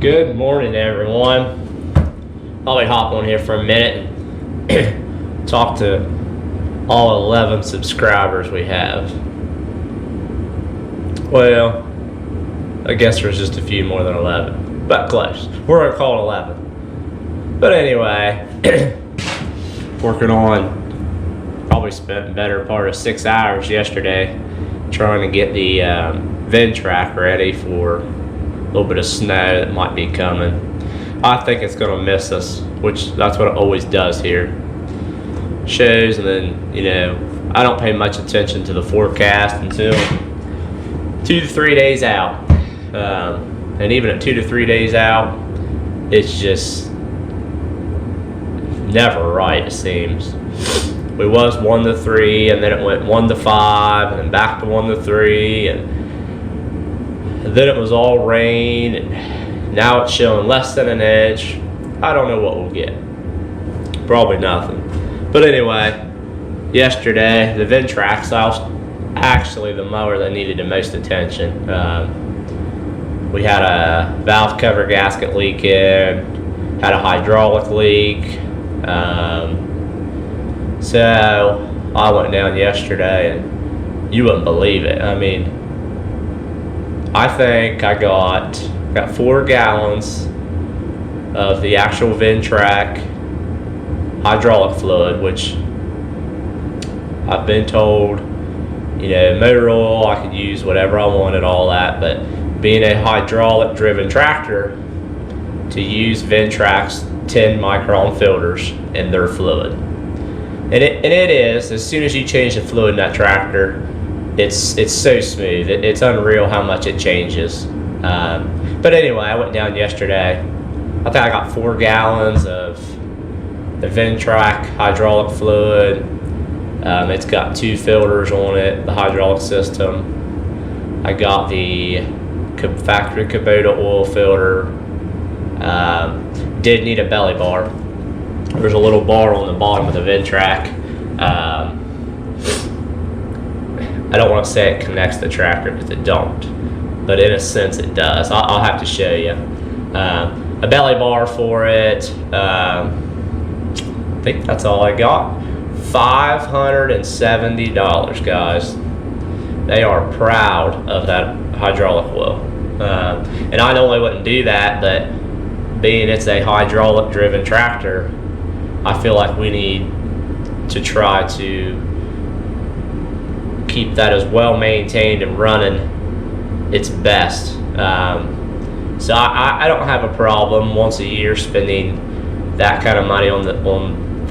Good morning, everyone. Probably hop on here for a minute and talk to all 11 subscribers we have. Well, I guess there's just a few more than 11, but close. We're gonna call it 11. But anyway, working on, probably spent the better part of 6 hours yesterday trying to get the Ventrac ready for a little bit of snow that might be coming. I think it's gonna miss us, which that's what it always does here. Shows, and then, I don't pay much attention to the forecast until 2 to 3 days out. And even at 2 to 3 days out, it's just never right, it seems. We was 1 to 3, and then it went 1 to 5, and then back to 1 to 3, and then it was all rain, and now it's showing less than an inch. I don't know what we'll get. Probably nothing. But anyway, yesterday, the Ventrac was actually the mower that needed the most attention. We had a valve cover gasket leak in, had a hydraulic leak. So I went down yesterday, and you wouldn't believe it. I mean, I think I got 4 gallons of the actual Ventrac hydraulic fluid, which I've been told, motor oil, I could use whatever I wanted, all that, but being a hydraulic driven tractor, to use Ventrac's 10 micron filters in their fluid. And it is, as soon as you change the fluid in that tractor, it's so smooth. It's unreal how much it changes. But anyway, I went down yesterday. I think I got 4 gallons of the Ventrac hydraulic fluid. It's got 2 filters on it, the hydraulic system. I got the factory Kubota oil filter. Did need a belly bar. There's a little bar on the bottom of the Ventrac. I don't want to say it connects the tractor, because it don't, but in a sense it does. I'll have to show you. A belly bar for it. I think that's all I got. $570, guys. They are proud of that hydraulic oil. And I normally wouldn't do that, but being it's a hydraulic driven tractor, I feel like we need to try to keep that as well maintained and running its best. So I don't have a problem once a year spending that kind of money on the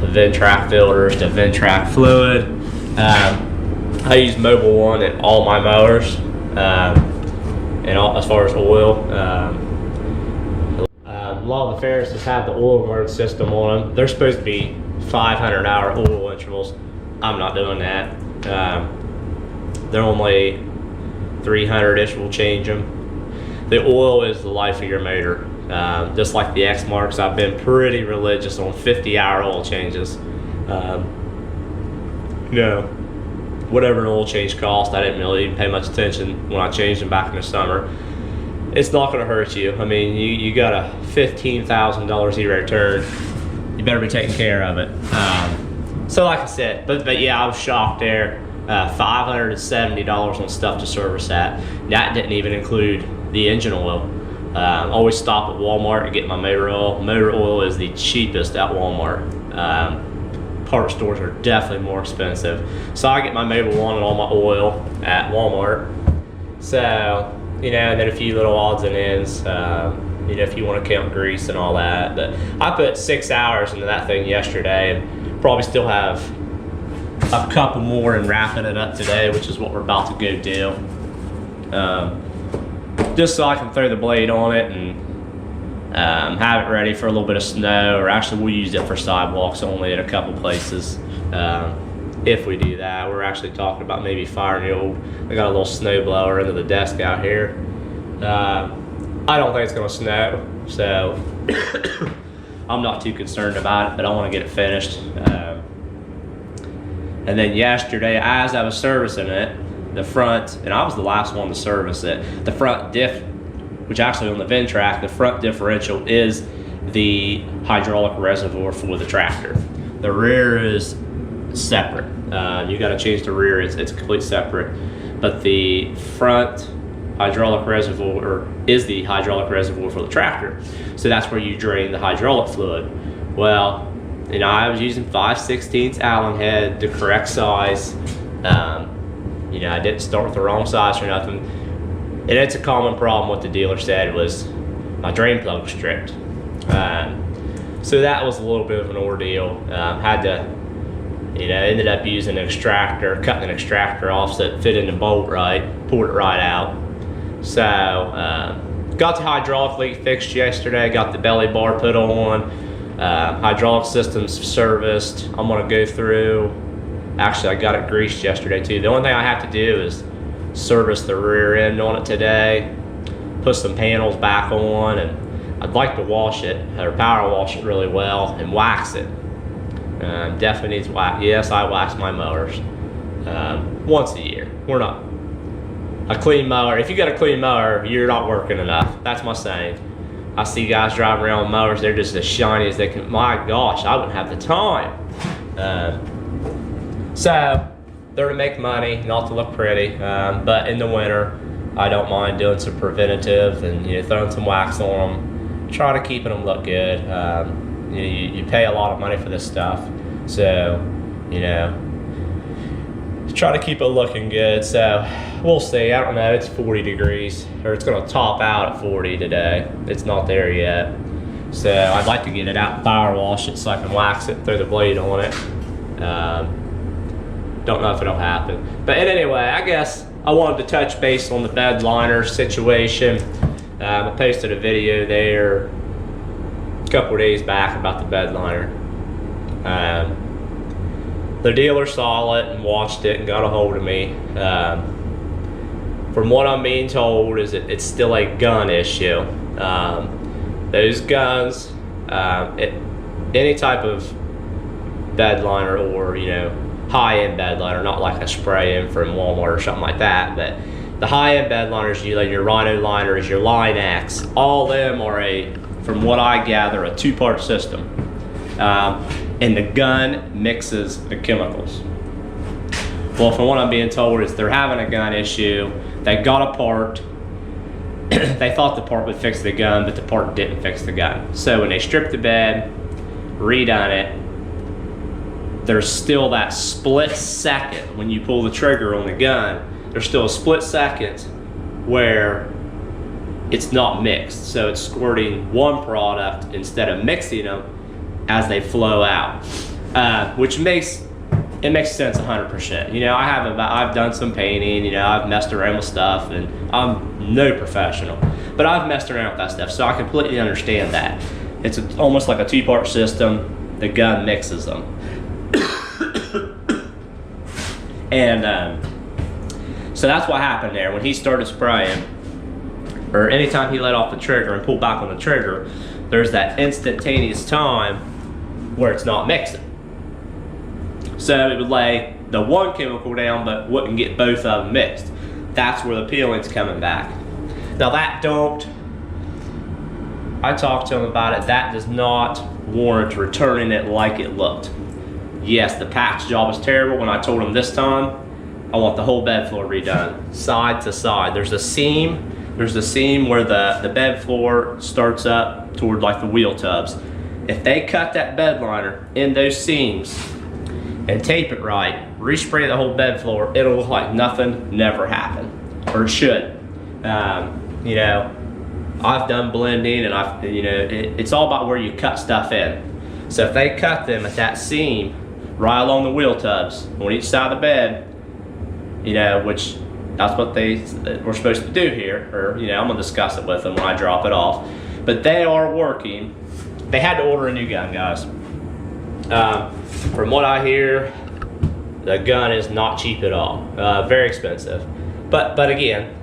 Ventrac filters, the Ventrac fluid. I use Mobil 1 in all my mowers, and as far as oil. A lot of the Ferrises have the oil guard system on them. They're supposed to be 500-hour oil intervals. I'm not doing that. They're only 300-ish. We'll change them. The oil is the life of your motor. Just like the X marks, I've been pretty religious on 50-hour oil changes. Whatever an oil change cost, I didn't really pay much attention when I changed them back in the summer. It's not going to hurt you. I mean, you got a $15,000 zero return. You better be taking care of it. So like I said, but yeah, I was shocked there. $570 on stuff to service that. That didn't even include the engine oil. Always stop at Walmart and get my motor oil. Motor oil is the cheapest at Walmart. Part stores are definitely more expensive. So I get my Mobil 1 and all my oil at Walmart. So, and then a few little odds and ends, if you want to count grease and all that. But I put 6 hours into that thing yesterday, and probably still have a couple more in wrapping it up today, which is what we're about to go do. Just so I can throw the blade on it and have it ready for a little bit of snow, or actually we'll use it for sidewalks only at a couple places. If we do that, we're actually talking about maybe firing I got a little snow blower into the desk out here. I don't think it's gonna snow, so I'm not too concerned about it, but I want to get it finished. And then yesterday, as I was servicing it, the front, and I was the last one to service it, the front diff which actually on the Ventrac, the front differential is the hydraulic reservoir for the tractor. The rear is separate. You got to change the rear, it's completely separate. But the front hydraulic reservoir is the hydraulic reservoir for the tractor. So that's where you drain the hydraulic fluid. Well, you know, I was using 5/16 Allen head, the correct size. You know, I didn't start with the wrong size or nothing. And it's a common problem. What the dealer said was my drain plug was stripped. So that was a little bit of an ordeal. Had to, you know, ended up using an extractor, cutting an extractor off so it fit in the bolt right, pulled it right out. So got the hydraulic leak fixed yesterday, got the belly bar put on, hydraulic system's serviced. I'm gonna go through, actually I got it greased yesterday too. The only thing I have to do is service the rear end on it today, put some panels back on, and I'd like to wash it, or power wash it really well and wax it. Definitely needs wax. Yes, I wax my mowers once a year. We're not a clean mower. If you got a clean mower, you're not working enough. That's my saying. I see guys driving around with mowers, they're just as shiny as they can. My gosh, I wouldn't have the time. So they're to make money, not to look pretty. But in the winter, I don't mind doing some preventative and, you know, throwing some wax on them. Try to keep them look good. You pay a lot of money for this stuff, so, you know, try to keep it looking good. So we'll see. I don't know. It's 40 degrees, or it's going to top out at 40 today. It's not there yet. So I'd like to get it out and power wash it so I can wax it, throw the blade on it. Don't know if it'll happen. But anyway, I guess I wanted to touch base on the bed liner situation. I posted a video there a couple days back about the bed liner. The dealer saw it and watched it and got a hold of me. From what I'm being told is that it's still a gun issue. Those guns, any type of bed liner, or, you know, high-end bed liner, not like a spray-in from Walmart or something like that, but the high-end bed liners, you like your Rhino liners, your Line X, all of them are from what I gather, a two-part system. And the gun mixes the chemicals. Well, from what I'm being told is they're having a gun issue. They got a part. They thought the part would fix the gun, but the part didn't fix the gun. So when they stripped the bed, redone it, there's still that split second when you pull the trigger on the gun. There's still a split second where it's not mixed. So it's squirting one product instead of mixing them as they flow out, which makes sense 100%. You know, I've done some painting, you know, I've messed around with stuff, and I'm no professional, but I've messed around with that stuff, so I completely understand that. It's almost like a two-part system. The gun mixes them. And so that's what happened there. When he started spraying, or anytime he let off the trigger and pulled back on the trigger, there's that instantaneous time where it's not mixing. So it would lay the one chemical down but wouldn't get both of them mixed. That's where the peeling's coming back. Now I talked to him about it, that does not warrant returning it like it looked. Yes, the patch job was terrible. When I told him this time, I want the whole bed floor redone, side to side. There's a seam where the bed floor starts up toward like the wheel tubs. If they cut that bed liner in those seams and tape it right, respray the whole bed floor, it'll look like nothing never happened, or it should. You know, I've done blending, and it's all about where you cut stuff in. So if they cut them at that seam right along the wheel tubs on each side of the bed, you know, which that's what we're supposed to do here, or, you know, I'm gonna discuss it with them when I drop it off. But they are working. They had to order a new gun, guys. From what I hear, the gun is not cheap at all. Very expensive. But again,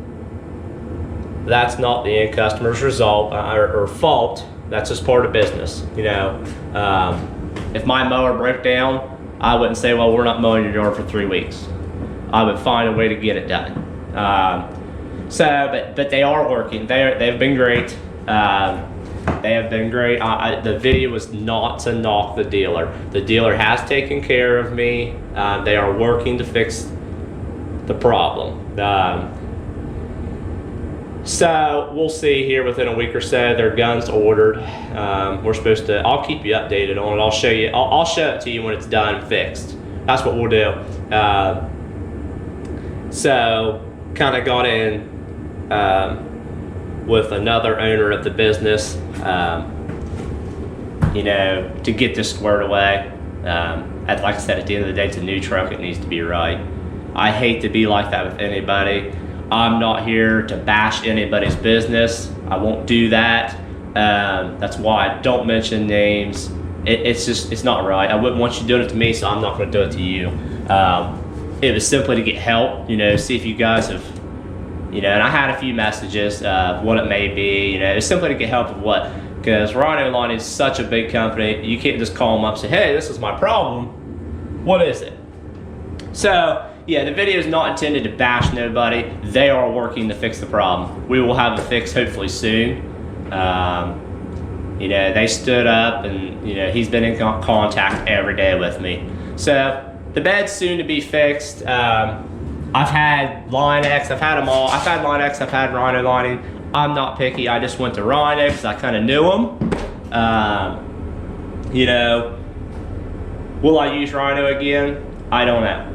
that's not the end customer's result or fault. That's just part of business. You know, if my mower broke down, I wouldn't say, well, we're not mowing your yard for 3 weeks. I would find a way to get it done. So, but they are working. They've been great. They have been great. The video was not to knock the dealer. The dealer has taken care of me. They are working to fix the problem. So we'll see here within a week or so. Their gun's ordered. We're supposed to. I'll keep you updated on it. I'll show you. I'll show it to you when it's done and fixed. That's what we'll do. So kind of got in with another owner of the business, you know, to get this squared away. Like I said, at the end of the day, it's a new truck. It needs to be right. I hate to be like that with anybody. I'm not here to bash anybody's business. I won't do that. That's why I don't mention names. It's not right. I wouldn't want you doing it to me, so I'm not going to do it to you. It was simply to get help, you know, see if you guys have, you know, and I had a few messages of what it may be, you know, it's simply to get help with what, because Rhino Line is such a big company, you can't just call them up and say, hey, this is my problem, what is it? So, yeah, the video is not intended to bash nobody. They are working to fix the problem. We will have a fix hopefully soon. You know, they stood up and, you know, he's been in contact every day with me. So, the bed's soon to be fixed. I've had Line X, I've had them all. I've had Line X, I've had Rhino lining. I'm not picky, I just went to Rhino because I kind of knew them. You know, will I use Rhino again? I don't know.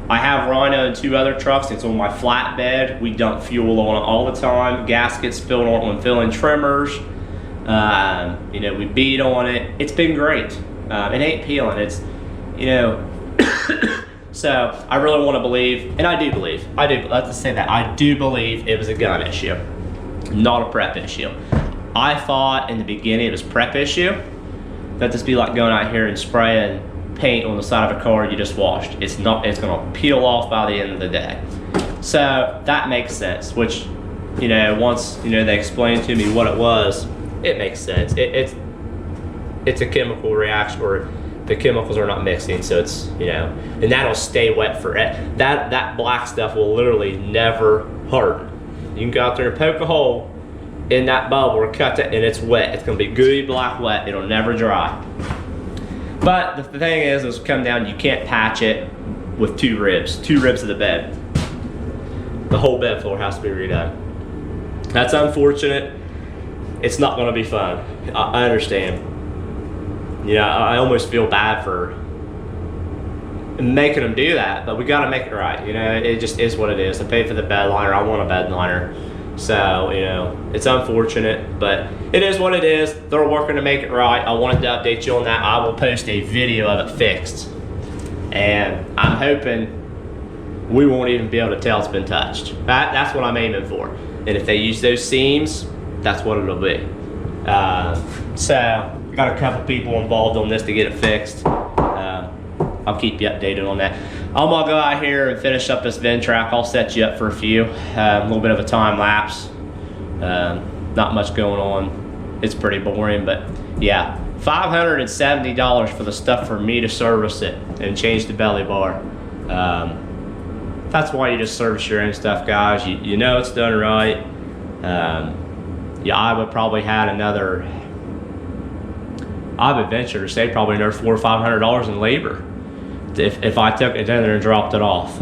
I have Rhino in 2 other trucks. It's on my flatbed. We dump fuel on it all the time. Gaskets filled on it when filling trimmers. You know, we beat on it. It's been great. It ain't peeling. It's, you know, so I really want to believe, and I do believe, let's say that, I do believe it was a gun issue, not a prep issue. I thought in the beginning it was prep issue. That'd just be like going out here and spraying paint on the side of a car you just washed. It's not, it's gonna peel off by the end of the day. So that makes sense, which, you know, once, you know, they explained to me what it was, it makes sense. It's a chemical reaction where the chemicals are not mixing, so it's, you know, and that'll stay wet for it. That black stuff will literally never harden. You can go out there and poke a hole in that bubble or cut it and it's wet. It's gonna be gooey black wet, it'll never dry. But the thing is come down, you can't patch it with 2 ribs of the bed. The whole bed floor has to be redone. That's unfortunate. It's not gonna be fun. I understand. Yeah, I almost feel bad for making them do that, but we gotta make it right. You know, it just is what it is. I paid for the bed liner, I want a bed liner. So, you know, it's unfortunate, but it is what it is. They're working to make it right. I wanted to update you on that. I will post a video of it fixed. And I'm hoping we won't even be able to tell it's been touched. That's what I'm aiming for. And if they use those seams, that's what it'll be. So, got a couple people involved on this to get it fixed. I'll keep you updated on that. I'm gonna go out here and finish up this Ventrac. I'll set you up for a few. A little bit of a time lapse. Not much going on. It's pretty boring, but yeah. $570 for the stuff for me to service it and change the belly bar. That's why you just service your own stuff, guys. You know it's done right. Yeah, I would probably had another, I would venture to say probably another $400 or $500 in labor if I took it down there and dropped it off.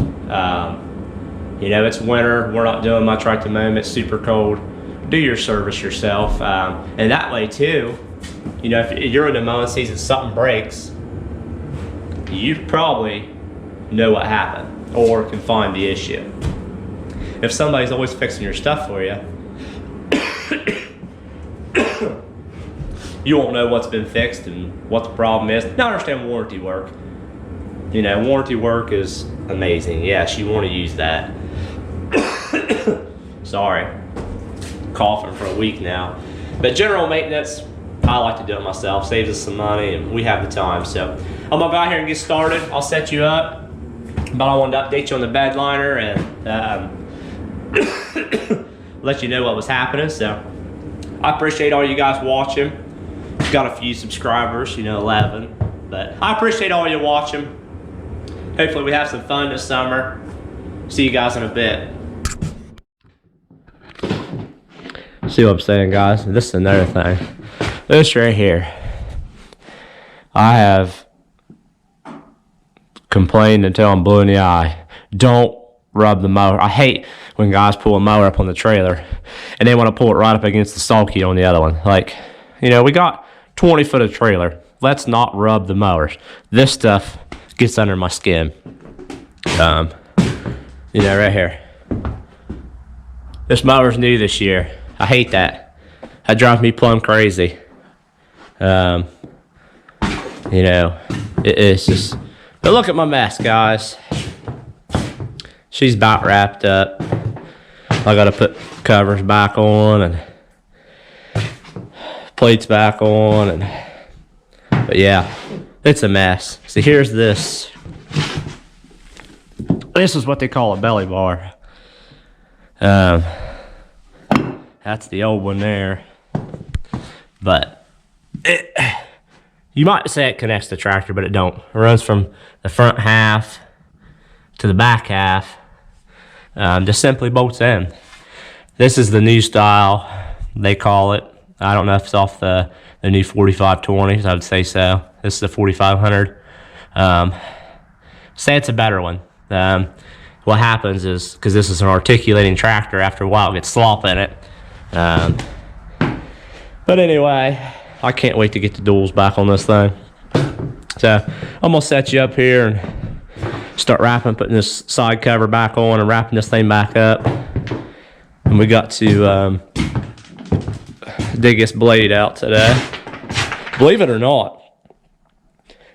You know, it's winter, we're not doing much right at the moment, it's super cold. Do your service yourself. And that way too, you know, if you're in the mowing season, something breaks, you probably know what happened or can find the issue. If somebody's always fixing your stuff for you, you won't know what's been fixed and what the problem is. Now I understand warranty work. You know, warranty work is amazing. Yes, you want to use that. Sorry, coughing for a week now. But general maintenance, I like to do it myself. Saves us some money and we have the time. So I'm gonna go out here and get started. I'll set you up. But I wanted to update you on the bed liner and let you know what was happening. So I appreciate all you guys watching. Got a few subscribers, you know, 11. But I appreciate all you watching. Hopefully we have some fun this summer. See you guys in a bit. See what I'm saying, guys? This is another thing. This right here. I have complained until I'm blue in the eye. Don't rub the mower. I hate when guys pull a mower up on the trailer and they want to pull it right up against the sulky on the other one. Like, you know, we got 20 foot of trailer. Let's not rub the mowers. This stuff gets under my skin. You know, right here. This mower's new this year. I hate that. That drives me plumb crazy. You know, it's just. But look at my mess, guys. She's about wrapped up. I gotta put covers back on and plates back on, but yeah, it's a mess. See, here's this. This is what they call a belly bar. That's the old one there. But you might say it connects the tractor, but it don't. It runs from the front half to the back half. Just simply bolts in. This is the new style, they call it. I don't know if it's off the new 4520s. I would say so. This is the 4500. Say it's a better one. What happens is, because this is an articulating tractor, after a while it gets slop in it. But anyway, I can't wait to get the duals back on this thing. So I'm gonna set you up here and start wrapping, putting this side cover back on and wrapping this thing back up. And we got to dig this blade out today. Believe it or not,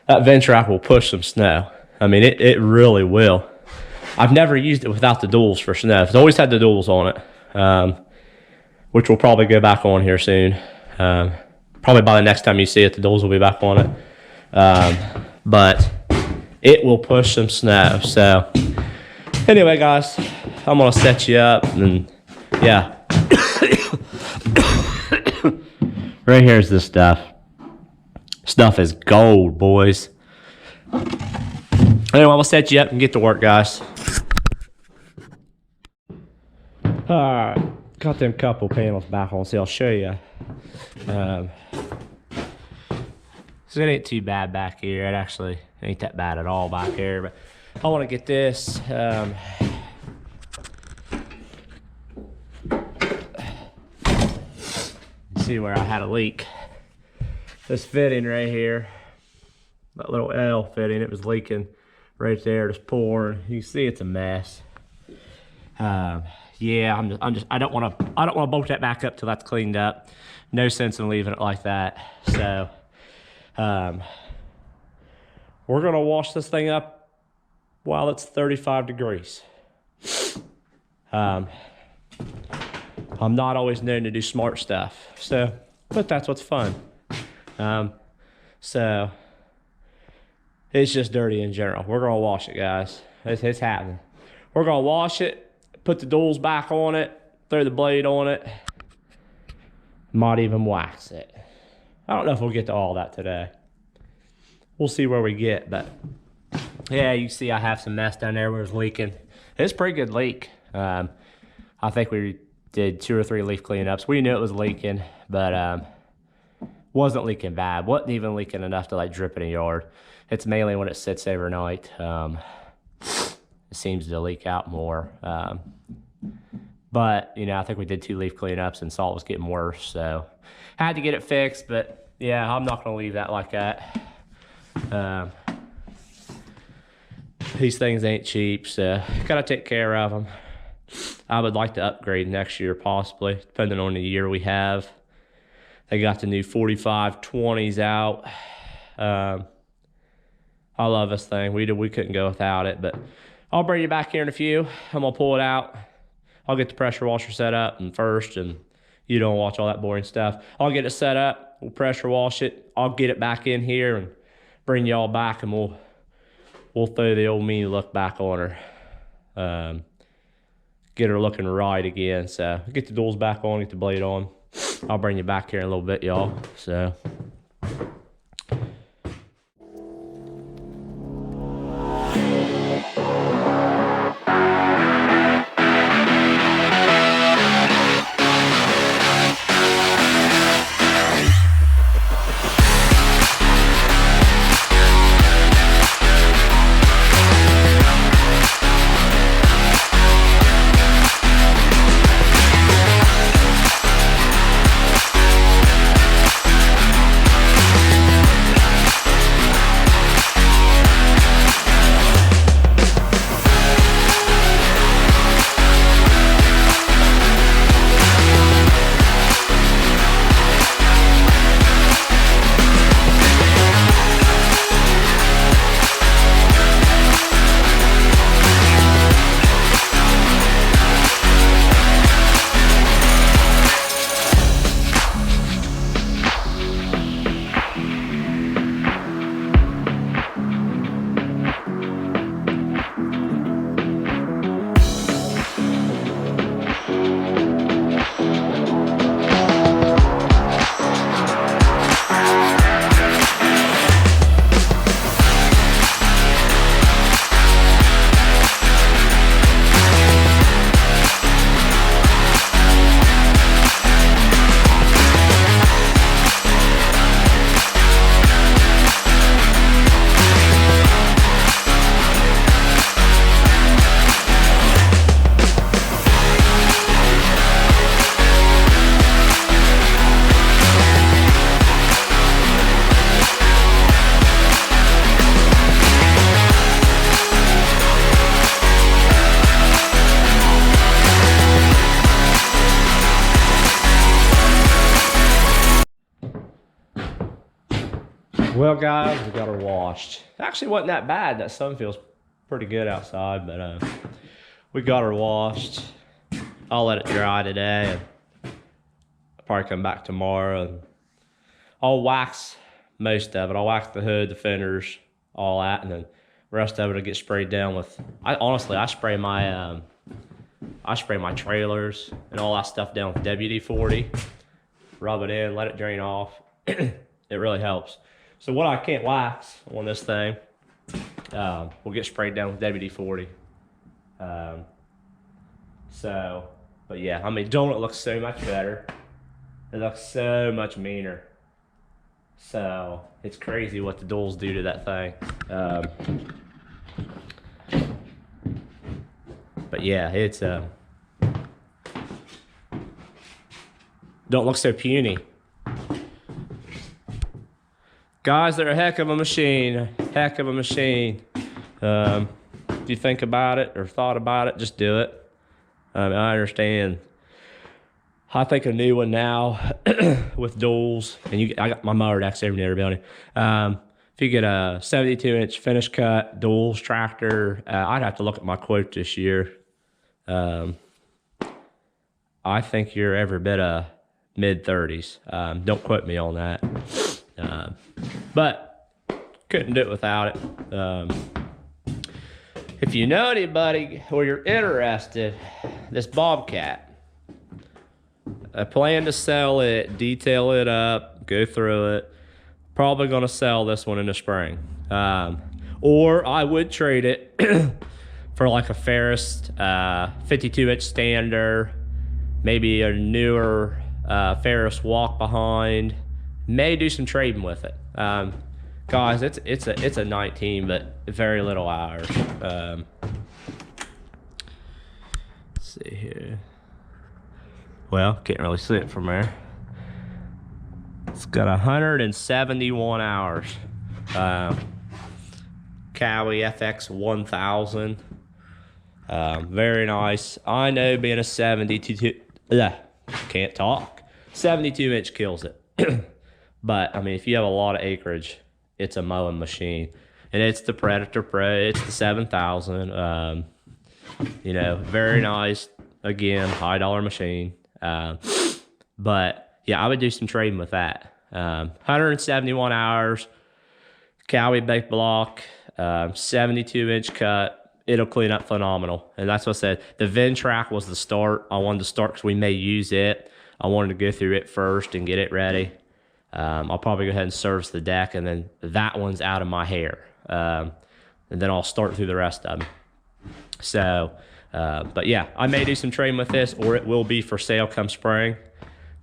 that Ventrac will push some snow. I mean, it really will. I've never used it without the duals for snow. It's always had the duals on it, which will probably go back on here soon. Probably by the next time you see it, the duals will be back on it. But it will push some snow. So anyway, guys, I'm gonna set you up, and yeah. Right here's this stuff. Stuff is gold, boys. Anyway, we'll set you up and get to work, guys. Alright, got them couple panels back on, so I'll show you. So it ain't too bad back here. It actually ain't that bad at all back here, but I want to get this. See where I had a leak. This fitting right here, that little L fitting, it was leaking right there, just pouring. You can see it's a mess. Yeah, I don't want to bolt that back up till that's cleaned up. No sense in leaving it like that. So we're gonna wash this thing up while it's 35 degrees. I'm not always known to do smart stuff, but that's what's fun. So it's just dirty in general. We're gonna wash it, guys. It's happening. We're gonna wash it, put the duals back on it, throw the blade on it, might even wax it. I don't know if we'll get to all that today. We'll see where we get, but yeah, you see I have some mess down there where it's leaking. It's a pretty good leak. I think we did 2 or 3 leaf cleanups. We knew it was leaking, but wasn't leaking bad. Wasn't even leaking enough to like drip in a yard. It's mainly when it sits overnight. It seems to leak out more. But, you know, I think we did 2 leaf cleanups and saw it was getting worse. So had to get it fixed, but yeah, I'm not going to leave that like that. These things ain't cheap, so got to take care of them. I would like to upgrade next year, possibly, depending on the year we have. They got the new 4520s out. I love this thing. We couldn't go without it, but I'll bring you back here in a few. I'm gonna pull it out. I'll get the pressure washer set up first, and you don't watch all that boring stuff. I'll get it set up. We'll pressure wash it. I'll get it back in here and bring y'all back, and we'll throw the old mean look back on her. Get her looking right again. So get the duals back on, get the blade on. I'll bring you back here in a little bit, y'all. So. Well, guys, we got her washed. Actually, wasn't that bad. That sun feels pretty good outside, but we got her washed. I'll let it dry today, and I'll probably come back tomorrow, and I'll wax most of it. I'll wax the hood, the fenders, all that, and then the rest of it will get sprayed down with. I spray my trailers and all that stuff down with WD-40. Rub it in, let it drain off. It really helps. So what I can't wax on this thing, will get sprayed down with WD-40. But yeah, I mean, don't it look so much better? It looks so much meaner. So it's crazy what the duals do to that thing. But yeah, it's don't look so puny. Guys, they're a heck of a machine. Heck of a machine. If you think about it or thought about it, just do it. I understand. I think a new one now with duals, and I got my mower actually over there, building. If you get a 72-inch finish cut duals tractor, I'd have to look at my quote this year. I think you're every bit of mid-30s. Don't quote me on that. But couldn't do it without it. If you know anybody or you're interested, this Bobcat, I plan to sell it, detail it up, go through it. Probably going to sell this one in the spring. Or I would trade it for like a Ferris 52-inch stander, maybe a newer Ferris walk behind. May do some trading with it. Guys, it's a 19, but very little hours. Let's see here. Well, can't really see it from there. It's got 171 hours. Cowie FX 1000. Very nice. I know being a 72, can't talk. 72-inch kills it. But I mean, if you have a lot of acreage, it's a mowing machine. And it's the Predator Pro. It's the 7000. You know, very nice. Again, high dollar machine. But yeah, I would do some trading with that. 171 hours, Cowie bake block, 72-inch cut. It'll clean up phenomenal. And that's what I said. The Ventrac was the start. I wanted to start because we may use it. I wanted to go through it first and get it ready. I'll probably go ahead and service the deck, and then that one's out of my hair. And then I'll start through the rest of them. So, but yeah, I may do some trading with this, or it will be for sale come spring.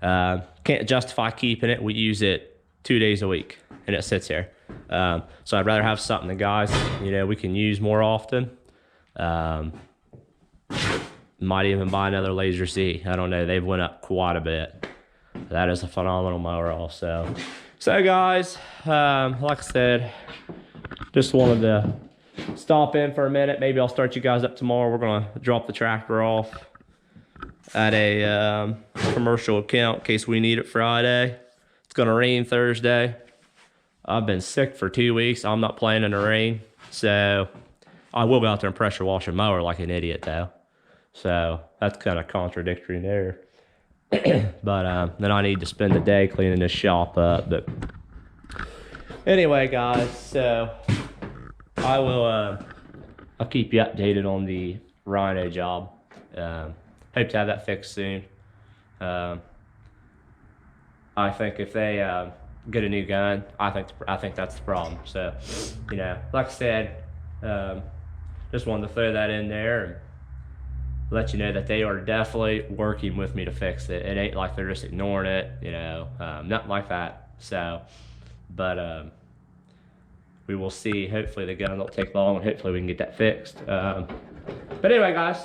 Can't justify keeping it. We use it 2 days a week, and it sits here. So I'd rather have something that guys, you know, we can use more often. Might even buy another Laser Z. I don't know. They've went up quite a bit. That is a phenomenal mower also. So guys, like I said, just wanted to stop in for a minute. Maybe I'll start you guys up tomorrow. We're going to drop the tractor off at a commercial account in case we need it Friday. It's going to rain Thursday. I've been sick for 2 weeks. I'm not planning to rain. So I will go out there and pressure wash a mower like an idiot though. So that's kind of contradictory there. But then I need to spend the day cleaning this shop up. But anyway, guys, so I will I'll keep you updated on the Rhino job. Hope to have that fixed soon. I think if they get a new gun, I think that's the problem. So, you know, like I said, just wanted to throw that in there and let you know that they are definitely working with me to fix it. It ain't like they're just ignoring it, you know, nothing like that. So, but we will see. Hopefully the gun don't take long, and hopefully we can get that fixed. But anyway, guys,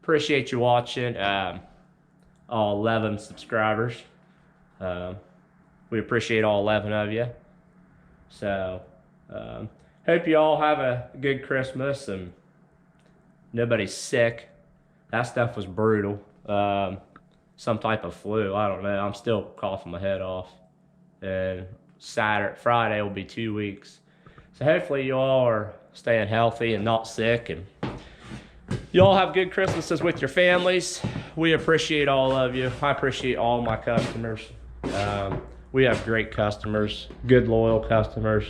appreciate you watching. All 11 subscribers. We appreciate all 11 of you. So, hope you all have a good Christmas and nobody's sick. That stuff was brutal. Some type of flu, I don't know. I'm still coughing my head off. And Friday will be 2 weeks. So hopefully you all are staying healthy and not sick, and you all have good Christmases with your families. We appreciate all of you. I appreciate all my customers. We have great customers, good loyal customers.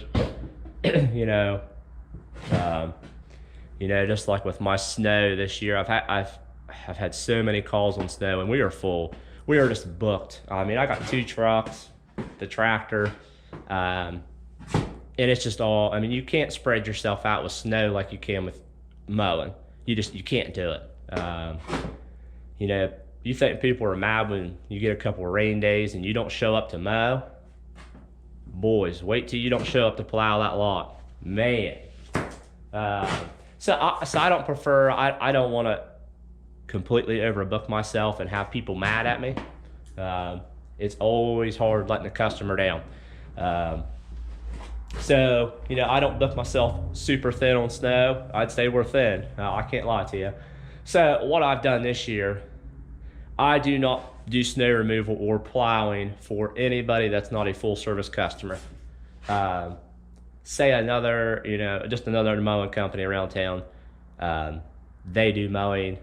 Just like with my snow this year, I've had so many calls on snow, and we are full. We are just booked. I mean, I got 2 trucks, the tractor, and it's just all. I mean, you can't spread yourself out with snow like you can with mowing. You can't do it. You think people are mad when you get a couple of rain days and you don't show up to mow? Boys, wait till you don't show up to plow that lot, man. So I don't prefer. I don't want to completely overbook myself and have people mad at me. It's always hard letting the customer down. So I don't book myself super thin on snow. I'd say we're thin. I can't lie to you. So what I've done this year, I do not do snow removal or plowing for anybody that's not a full service customer. Say just another mowing company around town. They do mowing,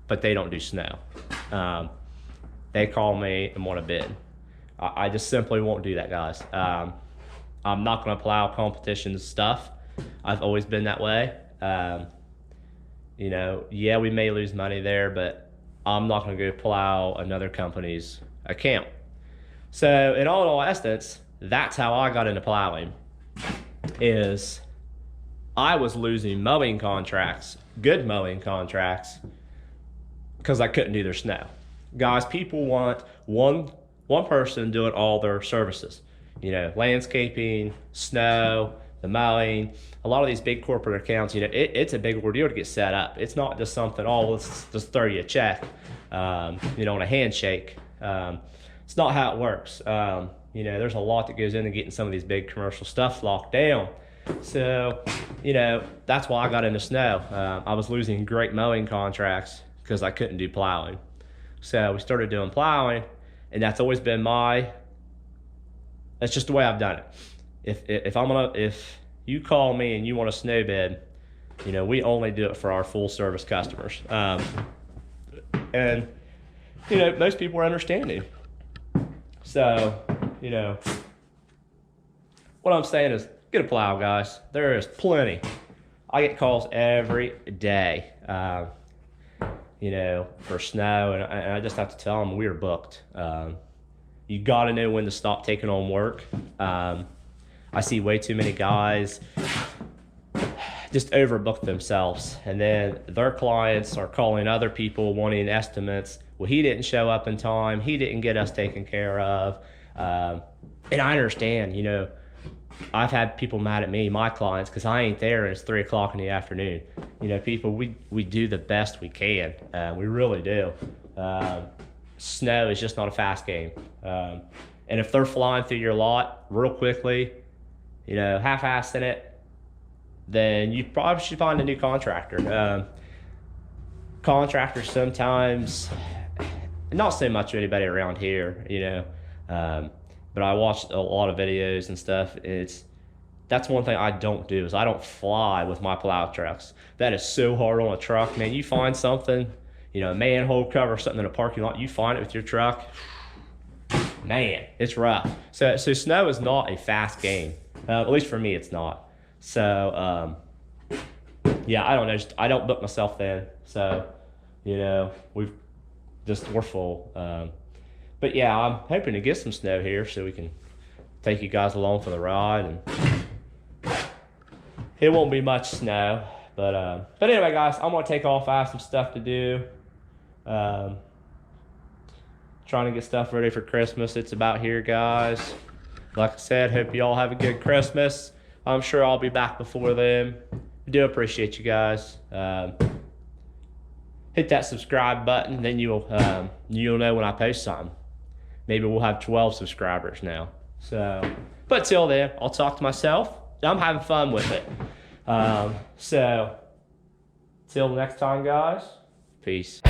but they don't do snow. They call me and want a bid. I just simply won't do that, guys. I'm not going to plow competition stuff. I've always been that way. Yeah, we may lose money there, but I'm not going to go plow another company's account. So in all essence, that's how I got into plowing. Is I was losing mowing contracts, good mowing contracts, because I couldn't do their snow. Guys, people want one person doing all their services. Landscaping, snow, the mowing. A lot of these big corporate accounts, it's a big ordeal to get set up. It's not just something, let's just throw you a check, on a handshake. It's not how it works. There's a lot that goes into getting some of these big commercial stuff locked down. So, that's why I got into snow. I was losing great mowing contracts because I couldn't do plowing. So we started doing plowing, and that's always been that's just the way I've done it. If you call me and you want a snow bid, we only do it for our full service customers. And most people are understanding. So, what I'm saying is get a plow, guys. There is plenty. I get calls every day, for snow, and I just have to tell them we're booked. You got to know when to stop taking on work. I see way too many guys just overbook themselves, and then their clients are calling other people wanting estimates. Well, he didn't show up in time. He didn't get us taken care of. And I understand, I've had people mad at me, my clients, because I ain't there and it's 3 o'clock in the afternoon. People, we do the best we can. We really do. Snow is just not a fast game. And if they're flying through your lot real quickly, half-assing it, then you probably should find a new contractor. Contractors sometimes, not so much anybody around here, but I watched a lot of videos and stuff. That's one thing I don't do, is I don't fly with my plow trucks. That is so hard on a truck, man. You find something, a manhole cover, something in a parking lot, you find it with your truck, man, it's rough. So snow is not a fast game. At least for me, it's not. So, yeah, I don't know. I don't book myself then. So, we're full. But yeah, I'm hoping to get some snow here so we can take you guys along for the ride. And it won't be much snow, but anyway, guys, I'm gonna take off. I have some stuff to do. Trying to get stuff ready for Christmas. It's about here, guys. Like I said, hope you all have a good Christmas. I'm sure I'll be back before then. I do appreciate you guys. Hit that subscribe button, then you'll know when I post something. Maybe we'll have 12 subscribers now. So, but till then, I'll talk to myself. I'm having fun with it. So, till next time, guys. Peace.